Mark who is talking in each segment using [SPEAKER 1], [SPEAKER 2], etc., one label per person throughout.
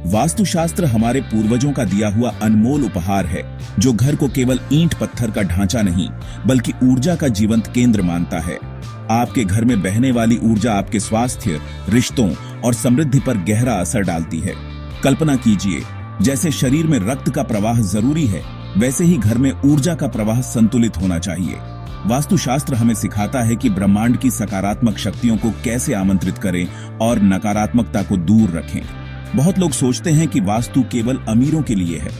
[SPEAKER 1] वास्तुशास्त्र हमारे पूर्वजों का दिया हुआ अनमोल उपहार है, जो घर को केवल ईंट पत्थर का ढांचा नहीं बल्कि ऊर्जा का जीवंत केंद्र मानता है। आपके घर में बहने वाली ऊर्जा आपके स्वास्थ्य, रिश्तों और समृद्धि पर गहरा असर डालती है। कल्पना कीजिए, जैसे शरीर में रक्त का प्रवाह जरूरी है, वैसे ही घर में ऊर्जा का प्रवाह संतुलित होना चाहिए। वास्तुशास्त्र हमें सिखाता है कि ब्रह्मांड की सकारात्मक शक्तियों को कैसे आमंत्रित करें और नकारात्मकता को दूर रखें। बहुत लोग सोचते हैं कि वास्तु केवल अमीरों के लिए है,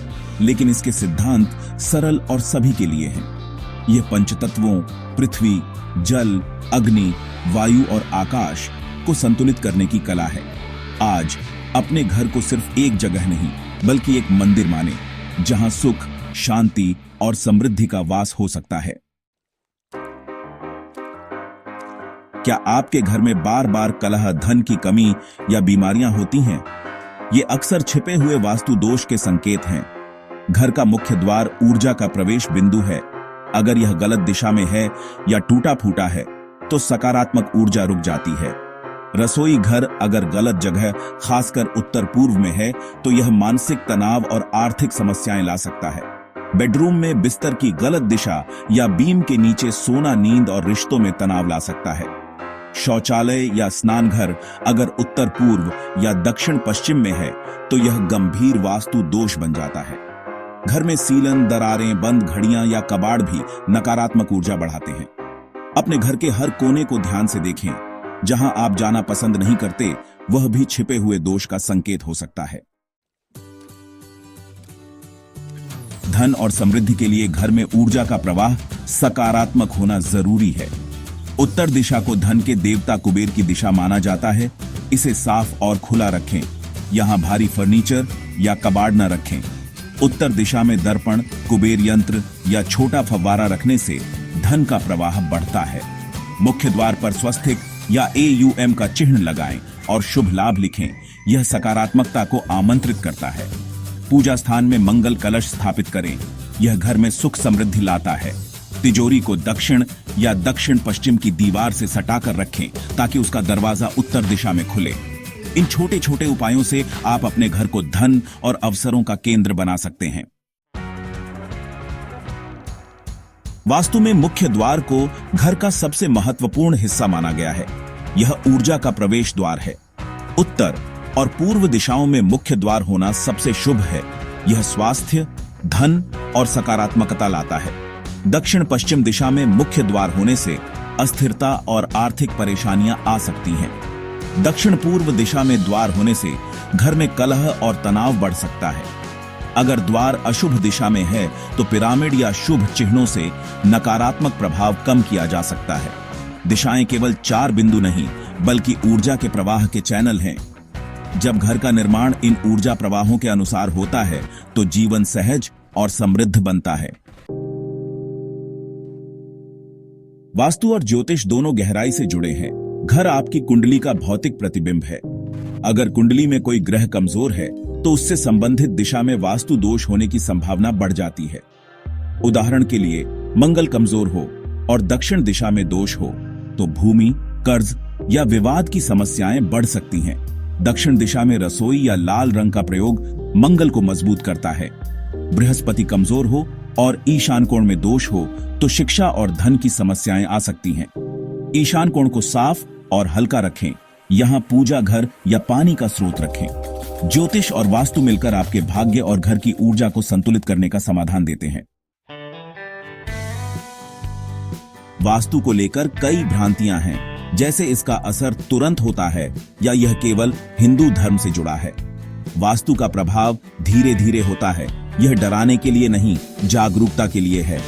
[SPEAKER 1] लेकिन इसके सिद्धांत सरल और सभी के लिए हैं। यह पंचतत्वों पृथ्वी, जल, अग्नि, वायु और आकाश को संतुलित करने की कला है। आज अपने घर को सिर्फ एक जगह नहीं बल्कि एक मंदिर माने, जहां सुख, शांति और समृद्धि का वास हो सकता है। क्या आपके घर में बार बार कलह, धन की कमी या बीमारियां होती हैं? ये अक्सर छिपे हुए वास्तु दोष के संकेत हैं। घर का मुख्य द्वार ऊर्जा का प्रवेश बिंदु है। अगर यह गलत दिशा में है या टूटा फूटा है तो सकारात्मक ऊर्जा रुक जाती है। रसोई घर अगर गलत जगह, खासकर उत्तर पूर्व में है, तो यह मानसिक तनाव और आर्थिक समस्याएं ला सकता है। बेडरूम में बिस्तर की गलत दिशा या बीम के नीचे सोना नींद और रिश्तों में तनाव ला सकता है। शौचालय या स्नान घर अगर उत्तर पूर्व या दक्षिण पश्चिम में है तो यह गंभीर वास्तु दोष बन जाता है। घर में सीलन, दरारें, बंद घड़ियां या कबाड़ भी नकारात्मक ऊर्जा बढ़ाते हैं। अपने घर के हर कोने को ध्यान से देखें। जहां आप जाना पसंद नहीं करते, वह भी छिपे हुए दोष का संकेत हो सकता है। धन और समृद्धि के लिए घर में ऊर्जा का प्रवाह सकारात्मक होना जरूरी है। उत्तर दिशा को धन के देवता कुबेर की दिशा माना जाता है। इसे साफ और खुला रखें। यहां भारी फर्नीचर या कबाड़ न रखें। उत्तर दिशा में दर्पण, कुबेर यंत्र या छोटा फव्वारा रखने से धन का प्रवाह बढ़ता है। मुख्य द्वार पर स्वस्तिक या AUM का चिन्ह लगाएं और शुभ लाभ लिखें। यह सकारात्मकता को आमंत्रित करता है। पूजा स्थान में मंगल कलश स्थापित करें। यह घर में सुख समृद्धि लाता है। तिजोरी को दक्षिण या दक्षिण पश्चिम की दीवार से सटाकर रखें ताकि उसका दरवाजा उत्तर दिशा में खुले। इन छोटे छोटे उपायों से आप अपने घर को धन और अवसरों का केंद्र बना सकते हैं। वास्तु में मुख्य द्वार को घर का सबसे महत्वपूर्ण हिस्सा माना गया है। यह ऊर्जा का प्रवेश द्वार है। उत्तर और पूर्व दिशाओं में मुख्य द्वार होना सबसे शुभ है। यह स्वास्थ्य, धन और सकारात्मकता लाता है। दक्षिण पश्चिम दिशा में मुख्य द्वार होने से अस्थिरता और आर्थिक परेशानियां आ सकती हैं। दक्षिण पूर्व दिशा में द्वार होने से घर में कलह और तनाव बढ़ सकता है। अगर द्वार अशुभ दिशा में है तो पिरामिड या शुभ चिन्हों से नकारात्मक प्रभाव कम किया जा सकता है। दिशाएं केवल 4 बिंदु नहीं बल्कि ऊर्जा के प्रवाह के चैनल हैं। जब घर का निर्माण इन ऊर्जा प्रवाहों के अनुसार होता है तो जीवन सहज और समृद्ध बनता है। वास्तु और ज्योतिष दोनों गहराई से जुड़े हैं। घर आपकी कुंडली का भौतिक प्रतिबिंब है। अगर कुंडली में कोई ग्रह कमजोर है तो उससे संबंधित दिशा में वास्तु दोष होने की संभावना बढ़ जाती है। उदाहरण के लिए, मंगल कमजोर हो और दक्षिण दिशा में दोष हो तो भूमि, कर्ज या विवाद की समस्याएं बढ़ सकती हैं। दक्षिण दिशा में रसोई या लाल रंग का प्रयोग मंगल को मजबूत करता है। बृहस्पति कमजोर हो और ईशान कोण में दोष हो तो शिक्षा और धन की समस्याएं आ सकती हैं। ईशान कोण को साफ और हल्का रखें। यहां पूजा घर या पानी का स्रोत रखें। ज्योतिष और वास्तु मिलकर आपके भाग्य और घर की ऊर्जा को संतुलित करने का समाधान देते हैं। वास्तु को लेकर कई भ्रांतियां हैं, जैसे इसका असर तुरंत होता है या यह केवल हिंदू धर्म से जुड़ा है। वास्तु का प्रभाव धीरे धीरे होता है। यह डराने के लिए नहीं, जागरूकता के लिए है।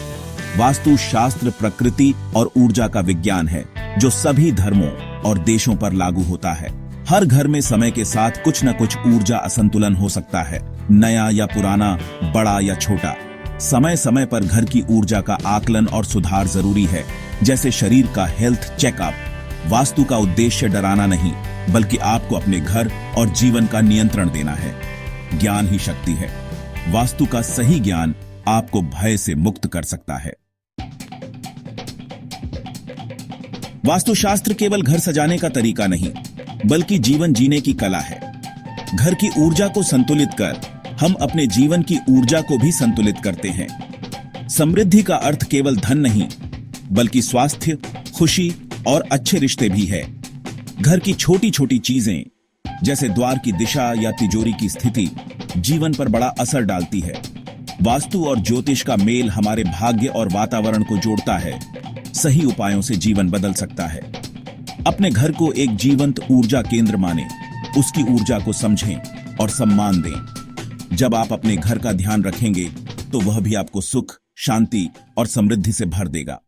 [SPEAKER 1] वास्तु शास्त्र प्रकृति और ऊर्जा का विज्ञान है जो सभी धर्मों और देशों पर लागू होता है। हर घर में समय के साथ कुछ न कुछ ऊर्जा असंतुलन हो सकता है, नया या पुराना, बड़ा या छोटा। समय समय पर घर की ऊर्जा का आकलन और सुधार जरूरी है, जैसे शरीर का हेल्थ चेकअप। वास्तु का उद्देश्य डराना नहीं, बल्कि आपको अपने घर और जीवन का नियंत्रण देना है। ज्ञान ही शक्ति है। वास्तु का सही ज्ञान आपको भय से मुक्त कर सकता है। वास्तुशास्त्र केवल घर सजाने का तरीका नहीं, बल्कि जीवन जीने की कला है। घर की ऊर्जा को संतुलित कर हम अपने जीवन की ऊर्जा को भी संतुलित करते हैं। समृद्धि का अर्थ केवल धन नहीं, बल्कि स्वास्थ्य, खुशी और अच्छे रिश्ते भी है। घर की छोटी छोटी चीजें जैसे द्वार की दिशा या तिजोरी की स्थिति जीवन पर बड़ा असर डालती है। वास्तु और ज्योतिष का मेल हमारे भाग्य और वातावरण को जोड़ता है। सही उपायों से जीवन बदल सकता है। अपने घर को एक जीवंत ऊर्जा केंद्र माने, उसकी ऊर्जा को समझें और सम्मान दें। जब आप अपने घर का ध्यान रखेंगे तो वह भी आपको सुख, शांति और समृद्धि से भर देगा।